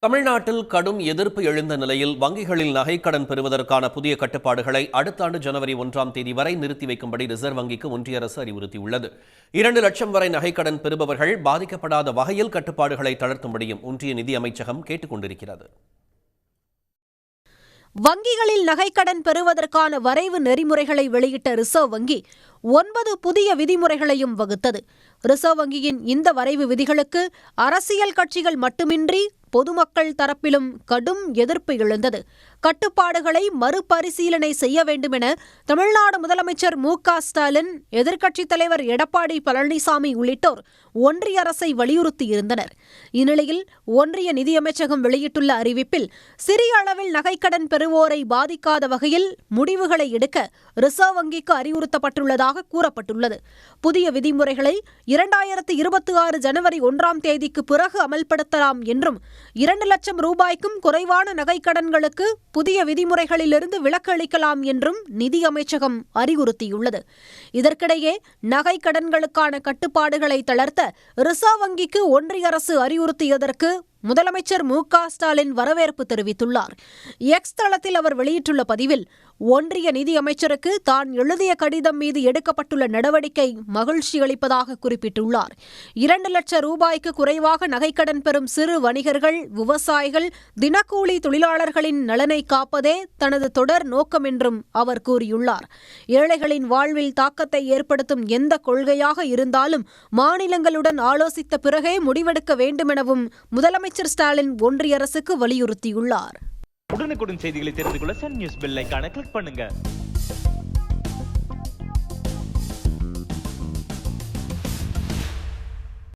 தமிழ்நாட்டில் கடும் எதிர்ப்பு எழுந்த நிலையில் வங்கிகளில் நகைக்கடன் பெறுவதற்கான புதிய கட்டுப்பாடுகளை அடுத்த ஆண்டு ஜனவரி 1ஆம் தேதி வரை நிறுத்தி வைக்கும்படி ரிசர்வ் வங்கிக்கு ஒன்றிய அரசு அறிவுறுத்தியுள்ளது. 2 லட்சம் வரை நகைக்கடன் பெறுபவர்கள் பாதிக்கப்படாத வகையில் கட்டுப்பாடுகளை தளர்த்தும்படியும் ஒன்றிய நிதி அமைச்சகம் கேட்டுக் கொண்டிருக்கிறது. வங்கிகளில் நகைக்கடன் பெறுவதற்கான வரைவு நெறிமுறைகளை வெளியிட்ட ரிசர்வ் வங்கி 9 புதிய விதிமுறைகளையும் வகுத்தது. ரிசர்வ் வங்கியின் இந்த வரைவு விதிகளுக்கு அரசியல் கட்சிகள் மட்டுமின்றி பொதுமக்கள் தரப்பிலும் கடும் எதிர்ப்பு எழுந்தது. கட்டுப்பாடுகளை மறுபரிசீலனை செய்ய வேண்டும் என தமிழ்நாடு முதலமைச்சர் மு.க.ஸ்டாலின், எதிர்க்கட்சித் தலைவர் எடப்பாடி பழனிசாமி உள்ளிட்டோர் ஒன்றிய அரசை வலியுறுத்தியிருந்தனர். இந்நிலையில் ஒன்றிய நிதியமைச்சகம் வெளியிட்டுள்ள அறிவிப்பில் சிறிய அளவில் நகைக்கடன் பெறுவோரை பாதிக்காத வகையில் முடிவுகளை எடுக்க ரிசர்வ் வங்கிக்கு அறிவுறுத்தப்பட்டுள்ளதாக கூறப்பட்டுள்ளது. புதிய விதிமுறைகளை 2026 ஜனவரி 1ஆம் தேதிக்கு பிறகு அமல்படுத்தலாம் என்றும் 2 லட்சம் ரூபாய்க்கும் குறைவான நகைக்கடன்களுக்கு புதிய விதிமுறைகளிலிருந்து விலக்கு அளிக்கலாம் என்றும் நிதி அமைச்சகம் அறிவுறுத்தியுள்ளது. இதற்கிடையே நகைக்கடன்களுக்கான கட்டுப்பாடுகளை தளர்த்த ரிசர்வ் வங்கிக்கு ஒன்றிய அரசு அறிவுறுத்தியதற்கு முதலமைச்சர் மு.க.ஸ்டாலின் வரவேற்பு தெரிவித்துள்ளார். எக்ஸ் தளத்தில் அவர் வெளியிட்டுள்ள பதிவில், ஒன்றிய நிதி அமைச்சருக்கு தான் எழுதிய கடிதம் மீது எடுக்கப்பட்டுள்ள நடவடிக்கை மகிழ்ச்சி அளிப்பதாக குறிப்பிட்டுள்ளார். 2 லட்சம் ரூபாய்க்கு குறைவாக நகைக்கடன் பெறும் சிறு வணிகர்கள், விவசாயிகள், தினக்கூலி தொழிலாளர்களின் நலனை காப்பதே தனது தொடர் நோக்கம் என்றும் அவர் கூறியுள்ளார். ஏழைகளின் வாழ்வில் தாக்கத்தை ஏற்படுத்தும் எந்த கொள்கையாக இருந்தாலும் மாநிலங்களுடன் ஆலோசித்த பிறகே முடிவெடுக்க வேண்டுமெனவும் முதலமைச்சர் ஸ்டாலின் ஒன்றிய அரசுக்கு வலியுறுத்தியுள்ளார். உடனுக்குடன் செய்திகளை தெரிந்து கொள்ள சன் நியூஸ் பெல் ஐகானை கிளிக் பண்ணுங்க.